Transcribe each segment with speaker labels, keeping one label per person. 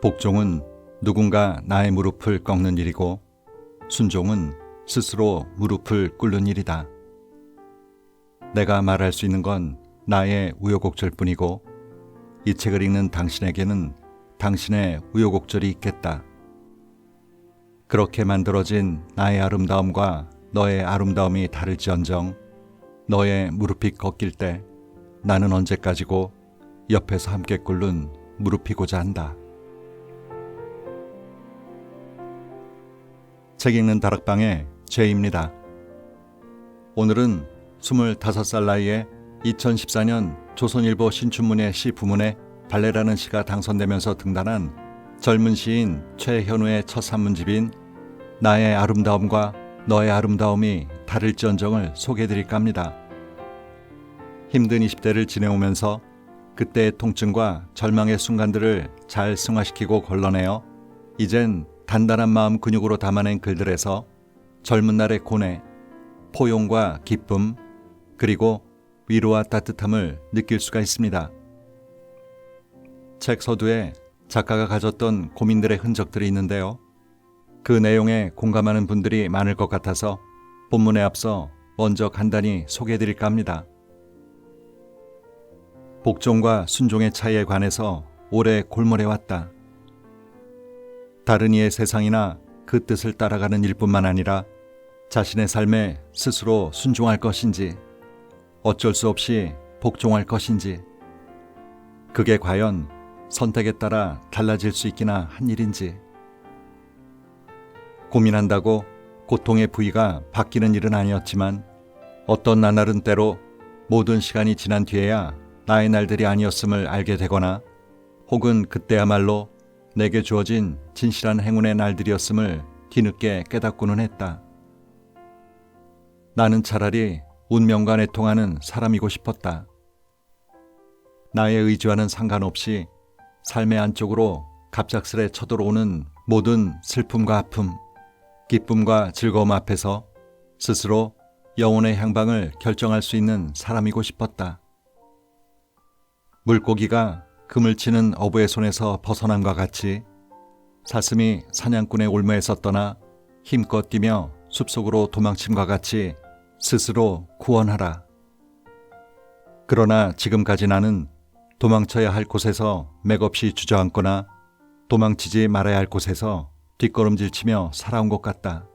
Speaker 1: 복종은 누군가 나의 무릎을 꺾는 일이고 순종은 스스로 무릎을 꿇는 일이다. 내가 말할 수 있는 건 나의 우여곡절 뿐이고 이 책을 읽는 당신에게는 당신의 우여곡절이 있겠다. 그렇게 만들어진 나의 아름다움과 너의 아름다움이 다를지언정 너의 무릎이 꺾일 때 나는 언제까지고 옆에서 함께 꿇는 무릎이고자 한다. 책 읽는 다락방의 제이입니다. 오늘은 25살 나이에 2014년 조선일보 신춘문예 시 부문에 발레라는 시가 당선되면서 등단한 젊은 시인 최현우의 첫 산문집인 나의 아름다움과 너의 아름다움이 다를지언정을 소개해드릴까 합니다. 힘든 20대를 지내오면서 그때의 통증과 절망의 순간들을 잘 승화시키고 걸러내어 이젠 단단한 마음 근육으로 담아낸 글들에서 젊은 날의 고뇌, 포용과 기쁨, 그리고 위로와 따뜻함을 느낄 수가 있습니다. 책 서두에 작가가 가졌던 고민들의 흔적들이 있는데요. 그 내용에 공감하는 분들이 많을 것 같아서 본문에 앞서 먼저 간단히 소개해드릴까 합니다. 복종과 순종의 차이에 관해서 오래 골몰해왔다. 다른 이의 세상이나 그 뜻을 따라가는 일뿐만 아니라 자신의 삶에 스스로 순종할 것인지 어쩔 수 없이 복종할 것인지 그게 과연 선택에 따라 달라질 수 있기나 한 일인지 고민한다고 고통의 부위가 바뀌는 일은 아니었지만 어떤 나날은 때로 모든 시간이 지난 뒤에야 나의 날들이 아니었음을 알게 되거나 혹은 그때야말로 내게 주어진 진실한 행운의 날들이었음을 뒤늦게 깨닫고는 했다. 나는 차라리 운명과 내통하는 사람이고 싶었다. 나의 의지와는 상관없이 삶의 안쪽으로 갑작스레 쳐들어오는 모든 슬픔과 아픔, 기쁨과 즐거움 앞에서 스스로 영혼의 향방을 결정할 수 있는 사람이고 싶었다. 물고기가 금을 치는 어부의 손에서 벗어남과 같이 사슴이 사냥꾼의 올무에서 떠나 힘껏 뛰며 숲속으로 도망침과 같이 스스로 구원하라. 그러나 지금까지 나는 도망쳐야 할 곳에서 맥없이 주저앉거나 도망치지 말아야 할 곳에서 뒷걸음질치며 살아온 것 같다.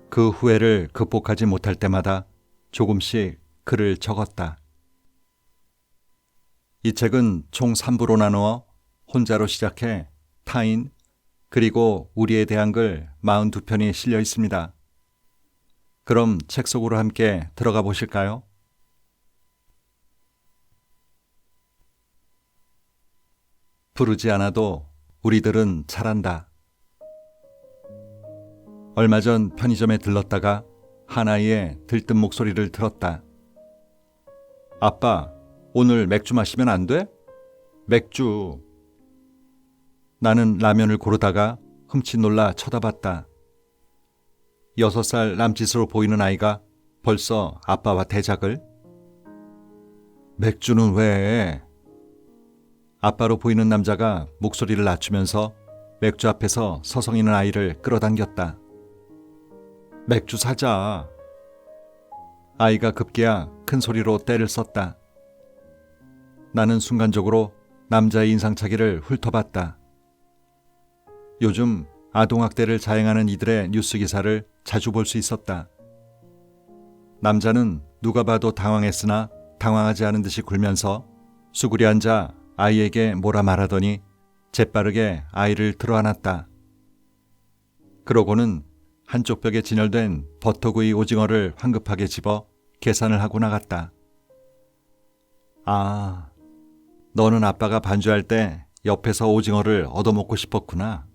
Speaker 1: 그 후회를 극복하지 못할 때마다 조금씩 글을 적었다. 이 책은 총 3부로 나누어 혼자로 시작해 타인, 그리고 우리에 대한 글 42편이 실려 있습니다. 그럼 책 속으로 함께 들어가 보실까요? 부르지 않아도 우리들은 잘한다. 얼마 전 편의점에 들렀다가 한 아이의 들뜬 목소리를 들었다. 아빠, 오늘 맥주 마시면 안 돼? 맥주. 나는 라면을 고르다가 흠칫 놀라 쳐다봤다. 6살 남짓으로 보이는 아이가 벌써 아빠와 대작을? 맥주는 왜? 아빠로 보이는 남자가 목소리를 낮추면서 맥주 앞에서 서성이는 아이를 끌어당겼다. 맥주 사자. 아이가 급기야 큰 소리로 떼를 썼다. 나는 순간적으로 남자의 인상착의를 훑어봤다. 요즘 아동학대를 자행하는 이들의 뉴스 기사를 자주 볼 수 있었다. 남자는 누가 봐도 당황했으나 당황하지 않은 듯이 굴면서 수구리 앉아 아이에게 뭐라 말하더니 재빠르게 아이를 들어안았다. 그러고는 한쪽 벽에 진열된 버터구이 오징어를 황급하게 집어 계산을 하고 나갔다. 아, 너는 아빠가 반주할 때 옆에서 오징어를 얻어먹고 싶었구나.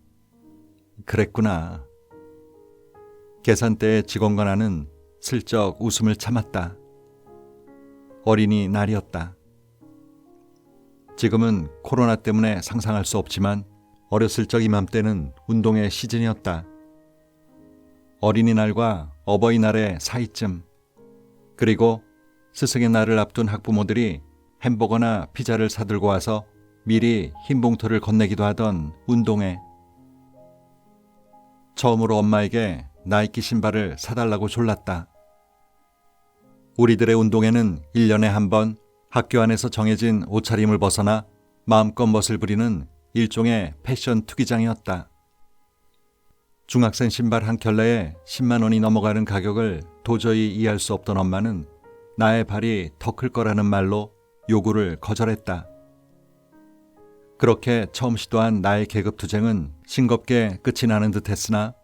Speaker 1: 그랬구나. 계산대의 직원과 나는 슬쩍 웃음을 참았다. 어린이날이었다. 지금은 코로나 때문에 상상할 수 없지만 어렸을 적 이맘때는 운동의 시즌이었다. 어린이날과 어버이날의 사이쯤, 그리고 스승의 날을 앞둔 학부모들이 햄버거나 피자를 사들고 와서 미리 흰 봉투를 건네기도 하던 운동회. 처음으로 엄마에게 나이키 신발을 사달라고 졸랐다. 우리들의 운동회는 1년에 한 번 학교 안에서 정해진 옷차림을 벗어나 마음껏 멋을 부리는 일종의 패션 투기장이었다. 중학생 신발 한 켤레에 10만 원이 넘어가는 가격을 도저히 이해할 수 없던 엄마는 나의 발이 더 클 거라는 말로 요구를 거절했다. 그렇게 처음 시도한 나의 계급투쟁은 싱겁게 끝이 나는 듯했으나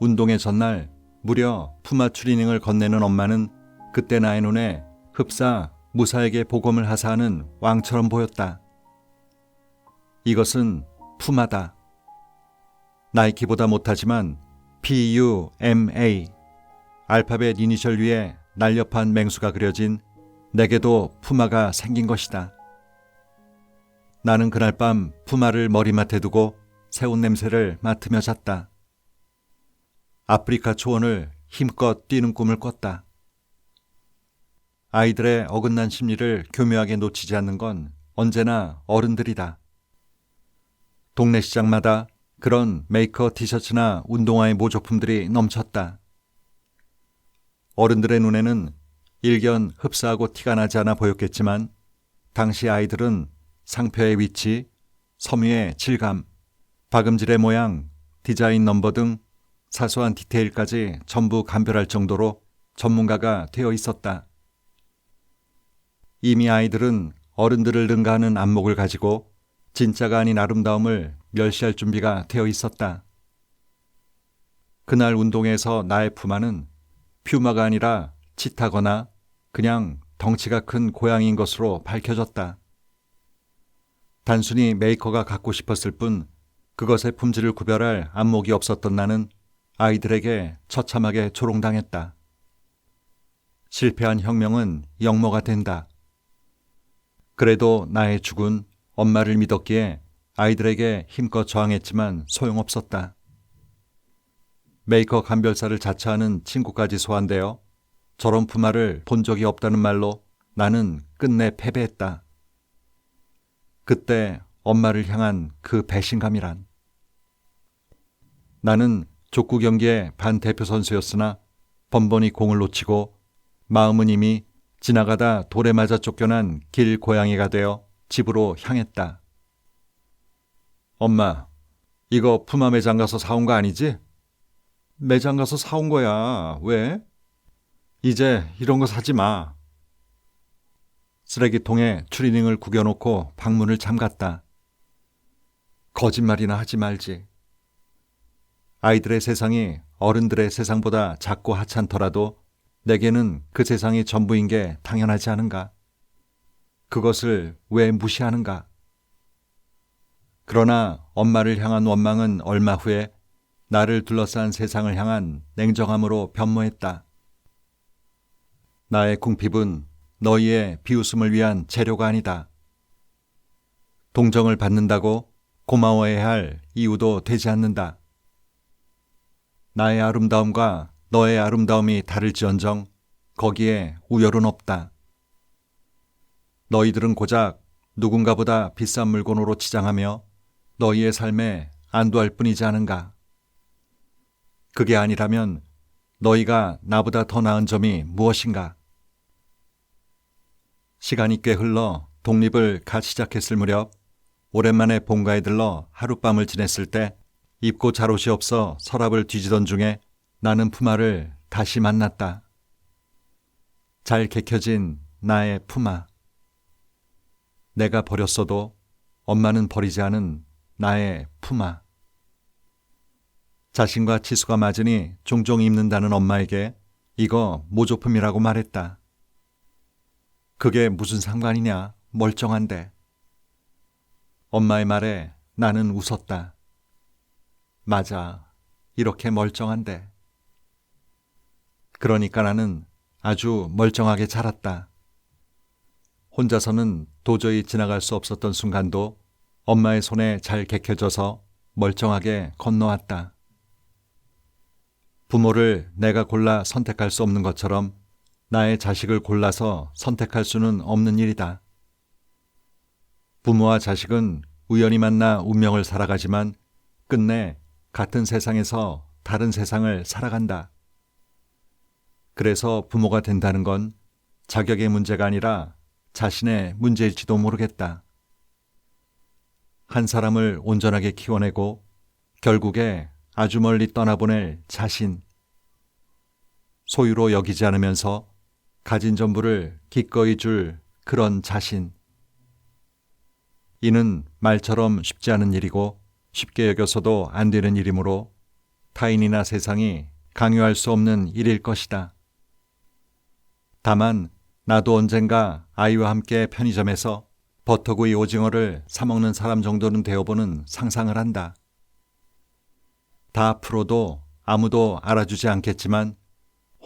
Speaker 1: 운동회 전날 무려 푸마 추리닝을 건네는 엄마는 그때 나의 눈에 흡사 무사에게 복음을 하사하는 왕처럼 보였다. 이것은 푸마다. 나이키보다 못하지만 PUMA 알파벳 이니셜 위에 날렵한 맹수가 그려진 내게도 푸마가 생긴 것이다. 나는 그날 밤 푸마를 머리맡에 두고 새옷 냄새를 맡으며 잤다. 아프리카 초원을 힘껏 뛰는 꿈을 꿨다. 아이들의 어긋난 심리를 교묘하게 놓치지 않는 건 언제나 어른들이다. 동네 시장마다 그런 메이커 티셔츠나 운동화의 모조품들이 넘쳤다. 어른들의 눈에는 일견 흡사하고 티가 나지 않아 보였겠지만 당시 아이들은 상표의 위치, 섬유의 질감, 박음질의 모양, 디자인 넘버 등 사소한 디테일까지 전부 감별할 정도로 전문가가 되어 있었다. 이미 아이들은 어른들을 능가하는 안목을 가지고 진짜가 아닌 아름다움을 멸시할 준비가 되어 있었다. 그날 운동회에서 나의 푸마는 퓨마가 아니라 치타거나 그냥 덩치가 큰 고양이인 것으로 밝혀졌다. 단순히 메이커가 갖고 싶었을 뿐 그것의 품질을 구별할 안목이 없었던 나는 아이들에게 처참하게 조롱당했다. 실패한 혁명은 역모가 된다. 그래도 나의 죽은 엄마를 믿었기에 아이들에게 힘껏 저항했지만 소용없었다. 메이커 감별사를 자처하는 친구까지 소환되어 저런 푸마를 본 적이 없다는 말로 나는 끝내 패배했다. 그때 엄마를 향한 그 배신감이란. 나는 족구 경기의 반대표 선수였으나 번번이 공을 놓치고 마음은 이미 지나가다 돌에 맞아 쫓겨난 길 고양이가 되어 집으로 향했다. 엄마, 이거 푸마 매장 가서 사온 거 아니지? 매장 가서 사온 거야. 왜? 이제 이런 거 사지 마. 쓰레기통에 추리닝을 구겨놓고 방문을 잠갔다. 거짓말이나 하지 말지. 아이들의 세상이 어른들의 세상보다 작고 하찮더라도 내게는 그 세상이 전부인 게 당연하지 않은가? 그것을 왜 무시하는가? 그러나 엄마를 향한 원망은 얼마 후에 나를 둘러싼 세상을 향한 냉정함으로 변모했다. 나의 궁핍은 너희의 비웃음을 위한 재료가 아니다. 동정을 받는다고 고마워해야 할 이유도 되지 않는다. 나의 아름다움과 너의 아름다움이 다를지언정 거기에 우열은 없다. 너희들은 고작 누군가보다 비싼 물건으로 치장하며 너희의 삶에 안도할 뿐이지 않은가. 그게 아니라면 너희가 나보다 더 나은 점이 무엇인가. 시간이 꽤 흘러 독립을 갓 시작했을 무렵 오랜만에 본가에 들러 하룻밤을 지냈을 때 입고 잘 옷이 없어 서랍을 뒤지던 중에 나는 푸마를 다시 만났다. 잘 개켜진 나의 푸마. 내가 버렸어도 엄마는 버리지 않은 나의 푸마. 자신과 치수가 맞으니 종종 입는다는 엄마에게 이거 모조품이라고 말했다. 그게 무슨 상관이냐, 멀쩡한데. 엄마의 말에 나는 웃었다. 맞아, 이렇게 멀쩡한데. 그러니까 나는 아주 멀쩡하게 자랐다. 혼자서는 도저히 지나갈 수 없었던 순간도 엄마의 손에 잘 개켜져서 멀쩡하게 건너왔다. 부모를 내가 골라 선택할 수 없는 것처럼 나의 자식을 골라서 선택할 수는 없는 일이다. 부모와 자식은 우연히 만나 운명을 살아가지만 끝내 같은 세상에서 다른 세상을 살아간다. 그래서 부모가 된다는 건 자격의 문제가 아니라 자신의 문제일지도 모르겠다. 한 사람을 온전하게 키워내고 결국에 아주 멀리 떠나보낼 자신. 소유로 여기지 않으면서 가진 전부를 기꺼이 줄 그런 자신. 이는 말처럼 쉽지 않은 일이고 쉽게 여겨서도 안 되는 일이므로 타인이나 세상이 강요할 수 없는 일일 것이다. 다만 나도 언젠가 아이와 함께 편의점에서 버터구이 오징어를 사 먹는 사람 정도는 되어보는 상상을 한다. 다 풀어도 아무도 알아주지 않겠지만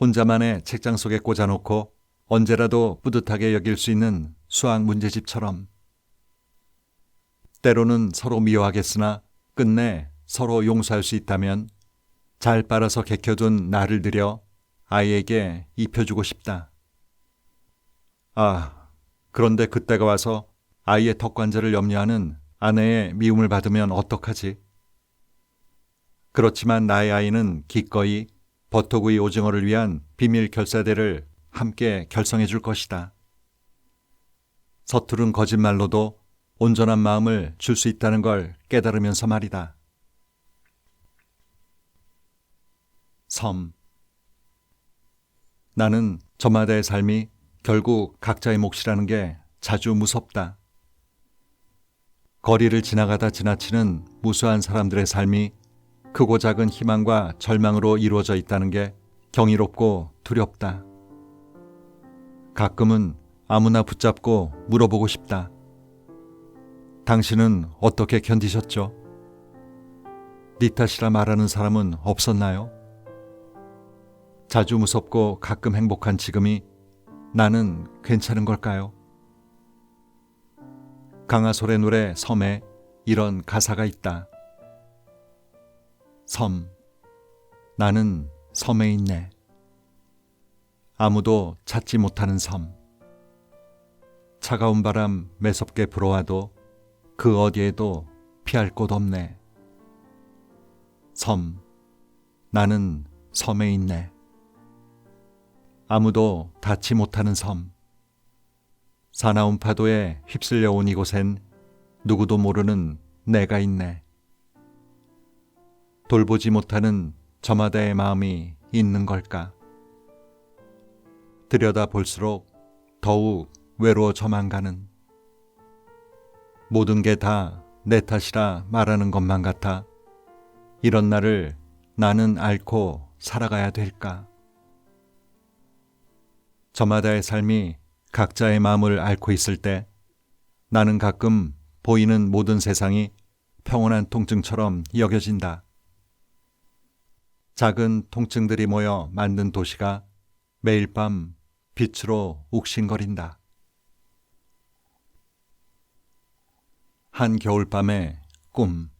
Speaker 1: 혼자만의 책장 속에 꽂아놓고 언제라도 뿌듯하게 여길 수 있는 수학 문제집처럼. 때로는 서로 미워하겠으나 끝내 서로 용서할 수 있다면 잘 빨아서 개켜둔 나를 들여 아이에게 입혀주고 싶다. 그런데 그때가 와서 아이의 턱관절을 염려하는 아내의 미움을 받으면 어떡하지? 그렇지만 나의 아이는 기꺼이 버터구이 오징어를 위한 비밀 결사대를 함께 결성해 줄 것이다. 서투른 거짓말로도 온전한 마음을 줄 수 있다는 걸 깨달으면서 말이다. 섬. 나는 저마다의 삶이 결국 각자의 몫이라는 게 자주 무섭다. 거리를 지나가다 지나치는 무수한 사람들의 삶이 크고 작은 희망과 절망으로 이루어져 있다는 게 경이롭고 두렵다. 가끔은 아무나 붙잡고 물어보고 싶다. 당신은 어떻게 견디셨죠? 네 탓이라 말하는 사람은 없었나요? 자주 무섭고 가끔 행복한 지금이 나는 괜찮은 걸까요? 강하솔의 노래 섬에 이런 가사가 있다. 섬, 나는 섬에 있네. 아무도 찾지 못하는 섬. 차가운 바람 매섭게 불어와도 그 어디에도 피할 곳 없네. 섬, 나는 섬에 있네. 아무도 닿지 못하는 섬. 사나운 파도에 휩쓸려 온 이곳엔 누구도 모르는 내가 있네. 돌보지 못하는 저마다의 마음이 있는 걸까? 들여다 볼수록 더욱 외로워져만 가는. 모든 게 다 내 탓이라 말하는 것만 같아 이런 나를 나는 앓고 살아가야 될까? 저마다의 삶이 각자의 마음을 앓고 있을 때 나는 가끔 보이는 모든 세상이 평온한 통증처럼 여겨진다. 작은 통증들이 모여 만든 도시가 매일 밤 빛으로 욱신거린다. 한 겨울밤의 꿈.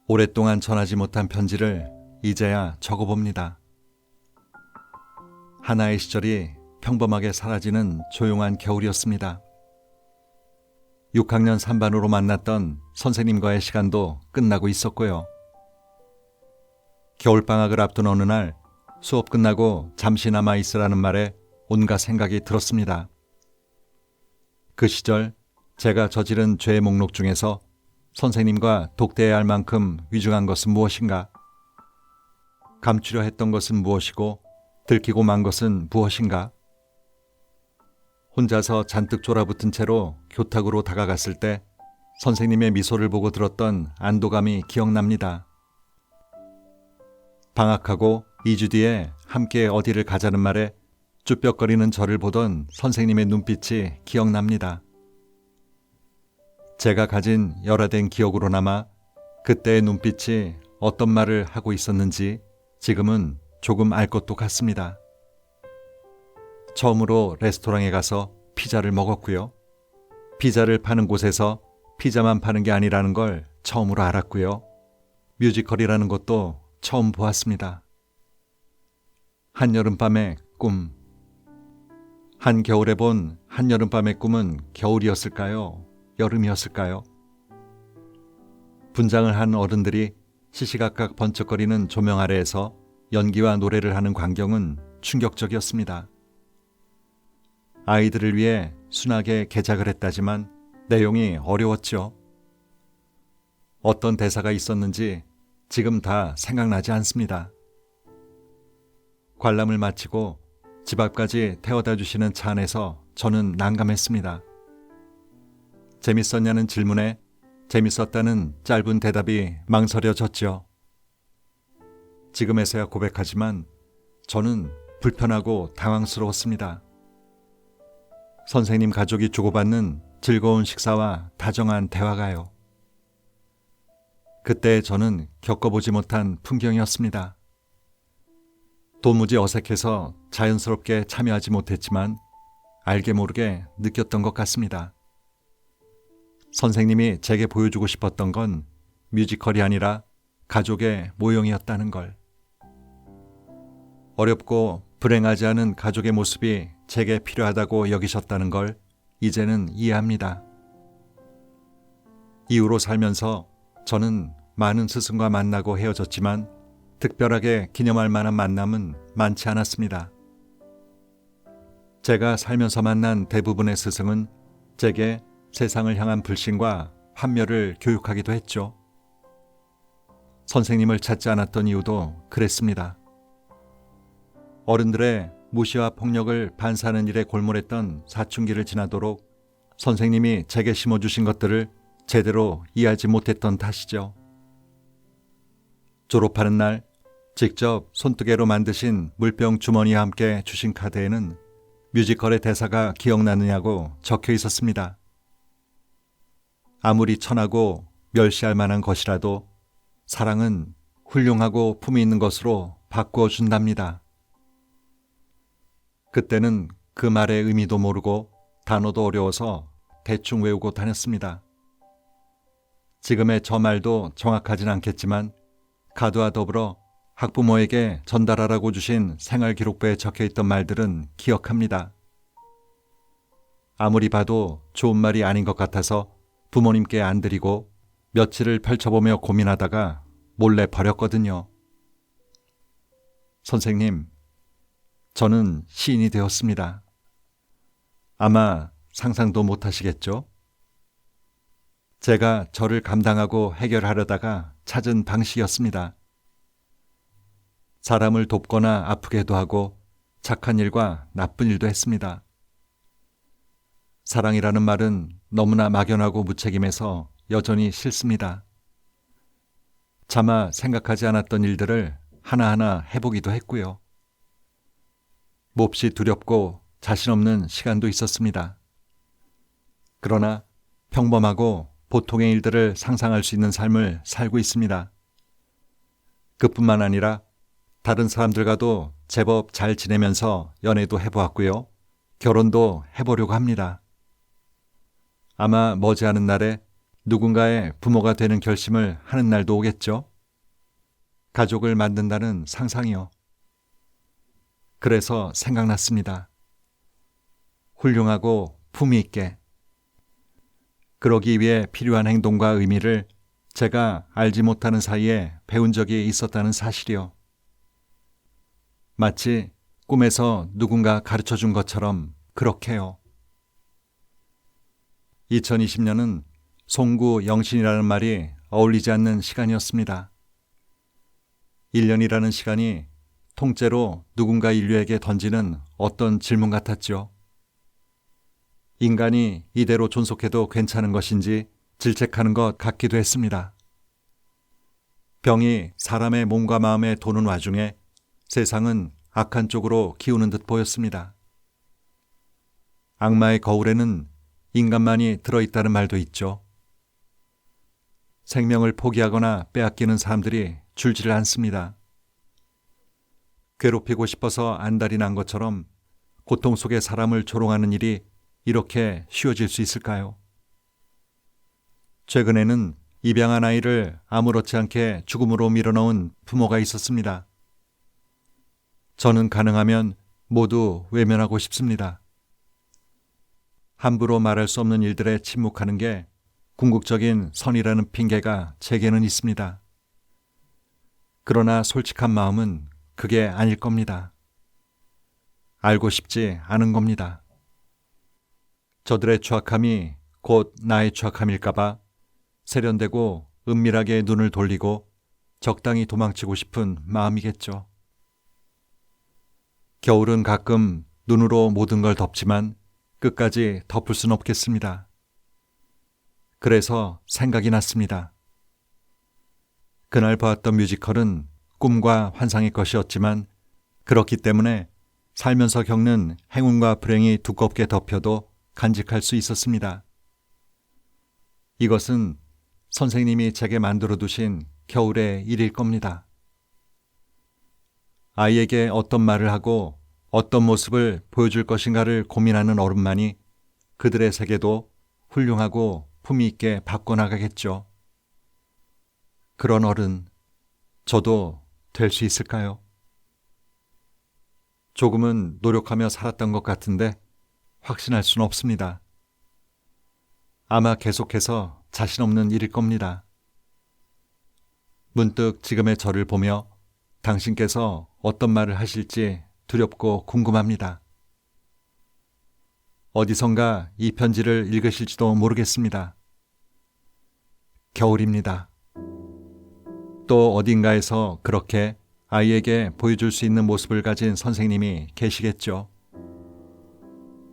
Speaker 1: 오랫동안 전하지 못한 편지를 이제야 적어봅니다. 하나의 시절이 평범하게 사라지는 조용한 겨울이었습니다. 6학년 3반으로 만났던 선생님과의 시간도 끝나고 있었고요. 겨울방학을 앞둔 어느 날 수업 끝나고 잠시 남아 있으라는 말에 온갖 생각이 들었습니다. 그 시절 제가 저지른 죄의 목록 중에서 선생님과 독대해야 할 만큼 위중한 것은 무엇인가? 감추려 했던 것은 무엇이고 들키고 만 것은 무엇인가? 혼자서 잔뜩 졸아붙은 채로 교탁으로 다가갔을 때 선생님의 미소를 보고 들었던 안도감이 기억납니다. 방학하고 2주 뒤에 함께 어디를 가자는 말에 쭈뼛거리는 저를 보던 선생님의 눈빛이 기억납니다. 제가 가진 열화된 기억으로 남아 그때의 눈빛이 어떤 말을 하고 있었는지 지금은 조금 알 것도 같습니다. 처음으로 레스토랑에 가서 피자를 먹었고요. 피자를 파는 곳에서 피자만 파는 게 아니라는 걸 처음으로 알았고요. 뮤지컬이라는 것도 처음 보았습니다. 한여름밤의 꿈. 한겨울에 본 한여름밤의 꿈은 겨울이었을까요? 여름이었을까요? 분장을 한 어른들이 시시각각 번쩍거리는 조명 아래에서 연기와 노래를 하는 광경은 충격적이었습니다. 아이들을 위해 순하게 개작을 했다지만 내용이 어려웠죠. 어떤 대사가 있었는지 지금 다 생각나지 않습니다. 관람을 마치고 집 앞까지 태워다 주시는 차 안에서 저는 난감했습니다. 재밌었냐는 질문에 재밌었다는 짧은 대답이 망설여졌죠. 지금에서야 고백하지만 저는 불편하고 당황스러웠습니다. 선생님 가족이 주고받는 즐거운 식사와 다정한 대화가요. 그때 저는 겪어보지 못한 풍경이었습니다. 도무지 어색해서 자연스럽게 참여하지 못했지만 알게 모르게 느꼈던 것 같습니다. 선생님이 제게 보여주고 싶었던 건 뮤지컬이 아니라 가족의 모형이었다는 걸. 어렵고 불행하지 않은 가족의 모습이 제게 필요하다고 여기셨다는 걸 이제는 이해합니다. 이후로 살면서 저는 많은 스승과 만나고 헤어졌지만 특별하게 기념할 만한 만남은 많지 않았습니다. 제가 살면서 만난 대부분의 스승은 제게 세상을 향한 불신과 환멸을 교육하기도 했죠. 선생님을 찾지 않았던 이유도 그랬습니다. 어른들의 무시와 폭력을 반사하는 일에 골몰했던 사춘기를 지나도록 선생님이 제게 심어주신 것들을 제대로 이해하지 못했던 탓이죠. 졸업하는 날 직접 손뜨개로 만드신 물병 주머니와 함께 주신 카드에는 뮤지컬의 대사가 기억나느냐고 적혀 있었습니다. 아무리 천하고 멸시할 만한 것이라도 사랑은 훌륭하고 품이 있는 것으로 바꾸어 준답니다. 그때는 그 말의 의미도 모르고 단어도 어려워서 대충 외우고 다녔습니다. 지금의 저 말도 정확하진 않겠지만 카드와 더불어 학부모에게 전달하라고 주신 생활기록부에 적혀있던 말들은 기억합니다. 아무리 봐도 좋은 말이 아닌 것 같아서 부모님께 안 드리고 며칠을 펼쳐보며 고민하다가 몰래 버렸거든요. 선생님, 저는 시인이 되었습니다. 아마 상상도 못하시겠죠? 제가 저를 감당하고 해결하려다가 찾은 방식이었습니다. 사람을 돕거나 아프게도 하고 착한 일과 나쁜 일도 했습니다. 사랑이라는 말은 너무나 막연하고 무책임해서 여전히 싫습니다. 차마 생각하지 않았던 일들을 하나하나 해보기도 했고요. 몹시 두렵고 자신 없는 시간도 있었습니다. 그러나 평범하고 보통의 일들을 상상할 수 있는 삶을 살고 있습니다. 그뿐만 아니라 다른 사람들과도 제법 잘 지내면서 연애도 해보았고요. 결혼도 해보려고 합니다. 아마 머지않은 날에 누군가의 부모가 되는 결심을 하는 날도 오겠죠. 가족을 만든다는 상상이요. 그래서 생각났습니다. 훌륭하고 품위 있게. 그러기 위해 필요한 행동과 의미를 제가 알지 못하는 사이에 배운 적이 있었다는 사실이요. 마치 꿈에서 누군가 가르쳐 준 것처럼 그렇게요. 2020년은 송구 영신이라는 말이 어울리지 않는 시간이었습니다. 1년이라는 시간이 통째로 누군가 인류에게 던지는 어떤 질문 같았죠. 인간이 이대로 존속해도 괜찮은 것인지 질책하는 것 같기도 했습니다. 병이 사람의 몸과 마음에 도는 와중에 세상은 악한 쪽으로 기우는 듯 보였습니다. 악마의 거울에는 인간만이 들어있다는 말도 있죠. 생명을 포기하거나 빼앗기는 사람들이 줄지를 않습니다. 괴롭히고 싶어서 안달이 난 것처럼 고통 속에 사람을 조롱하는 일이 이렇게 쉬워질 수 있을까요? 최근에는 입양한 아이를 아무렇지 않게 죽음으로 밀어넣은 부모가 있었습니다. 저는 가능하면 모두 외면하고 싶습니다. 함부로 말할 수 없는 일들에 침묵하는 게 궁극적인 선이라는 핑계가 제게는 있습니다. 그러나 솔직한 마음은 그게 아닐 겁니다. 알고 싶지 않은 겁니다. 저들의 추악함이 곧 나의 추악함일까봐 세련되고 은밀하게 눈을 돌리고 적당히 도망치고 싶은 마음이겠죠. 겨울은 가끔 눈으로 모든 걸 덮지만 끝까지 덮을 순 없겠습니다. 그래서 생각이 났습니다. 그날 보았던 뮤지컬은 꿈과 환상의 것이었지만 그렇기 때문에 살면서 겪는 행운과 불행이 두껍게 덮여도 간직할 수 있었습니다. 이것은 선생님이 제게 만들어 두신 겨울의 일일 겁니다. 아이에게 어떤 말을 하고 어떤 모습을 보여줄 것인가를 고민하는 어른만이 그들의 세계도 훌륭하고 품위 있게 바꿔나가겠죠. 그런 어른, 저도 될 수 있을까요? 조금은 노력하며 살았던 것 같은데 확신할 수는 없습니다. 아마 계속해서 자신 없는 일일 겁니다. 문득 지금의 저를 보며 당신께서 어떤 말을 하실지 두렵고 궁금합니다. 어디선가 이 편지를 읽으실지도 모르겠습니다. 겨울입니다. 또 어딘가에서 그렇게 아이에게 보여줄 수 있는 모습을 가진 선생님이 계시겠죠.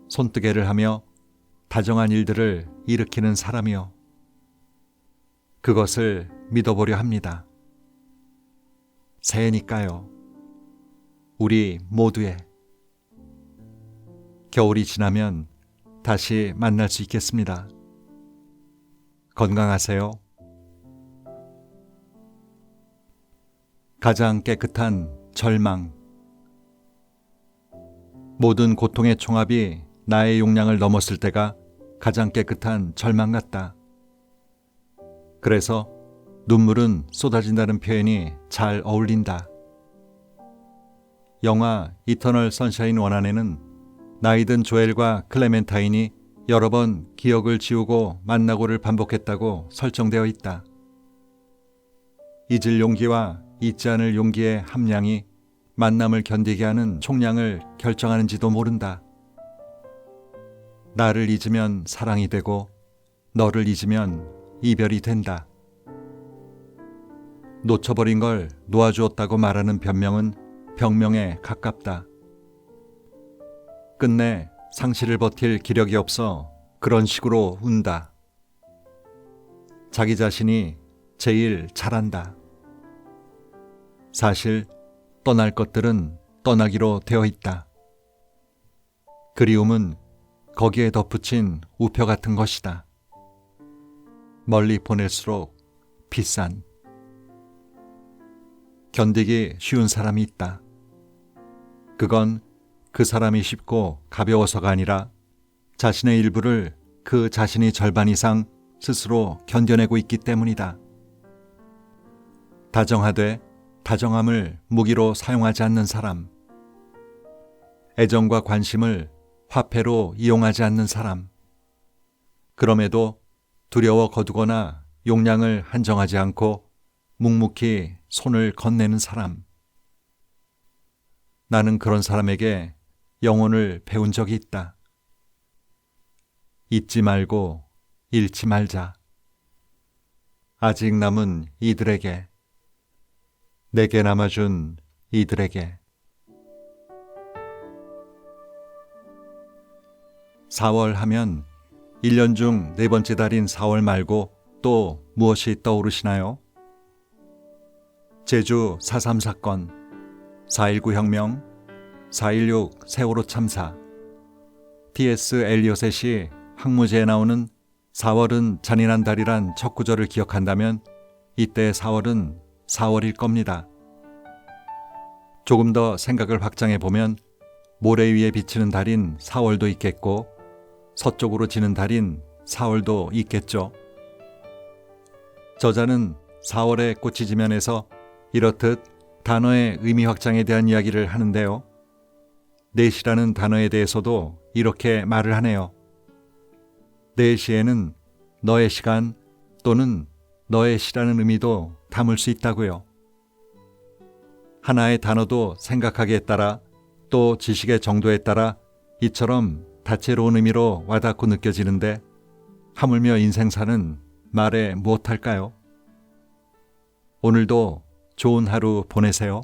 Speaker 1: 손뜨개를 하며 다정한 일들을 일으키는 사람이요. 그것을 믿어보려 합니다. 새해니까요. 우리 모두의. 겨울이 지나면 다시 만날 수 있겠습니다. 건강하세요. 가장 깨끗한 절망. 모든 고통의 총합이 나의 용량을 넘었을 때가 가장 깨끗한 절망 같다. 그래서 눈물은 쏟아진다는 표현이 잘 어울린다. 영화 이터널 선샤인 원안에는 나이든 조엘과 클레멘타인이 여러 번 기억을 지우고 만나고를 반복했다고 설정되어 있다. 잊을 용기와 잊지 않을 용기의 함량이 만남을 견디게 하는 총량을 결정하는지도 모른다. 나를 잊으면 사랑이 되고 너를 잊으면 이별이 된다. 놓쳐버린 걸 놓아주었다고 말하는 변명은 병명에 가깝다. 끝내 상실을 버틸 기력이 없어 그런 식으로 운다. 자기 자신이 제일 잘한다. 사실 떠날 것들은 떠나기로 되어 있다. 그리움은 거기에 덧붙인 우표 같은 것이다. 멀리 보낼수록 비싼. 견디기 쉬운 사람이 있다. 그건 그 사람이 쉽고 가벼워서가 아니라 자신의 일부를 그 자신이 절반 이상 스스로 견뎌내고 있기 때문이다. 다정하되 다정함을 무기로 사용하지 않는 사람. 애정과 관심을 화폐로 이용하지 않는 사람. 그럼에도 두려워 거두거나 용량을 한정하지 않고 묵묵히 손을 건네는 사람. 나는 그런 사람에게 영혼을 배운 적이 있다. 잊지 말고 잃지 말자. 아직 남은 이들에게, 내게 남아준 이들에게. 4월 하면 1년 중 4번째 달인 4월 말고 또 무엇이 떠오르시나요? 제주 4.3 사건, 4.19 혁명, 4.16 세월호 참사, T.S. 엘리엇의 시 항무제에 나오는 4월은 잔인한 달이란 첫 구절을 기억한다면 이때 4월은 4월일 겁니다. 조금 더 생각을 확장해 보면 모래 위에 비치는 달인 4월도 있겠고 서쪽으로 지는 달인 4월도 있겠죠. 저자는 4월의 꽃이 지면에서 이렇듯 단어의 의미 확장에 대한 이야기를 하는데요. 넷이라는 단어에 대해서도 이렇게 말을 하네요. 내 시에는 너의 시간 또는 너의 시라는 의미도 담을 수 있다고요. 하나의 단어도 생각하기에 따라 또 지식의 정도에 따라 이처럼 다채로운 의미로 와닿고 느껴지는데 하물며 인생사는 말해 무엇할까요? 오늘도 좋은 하루 보내세요.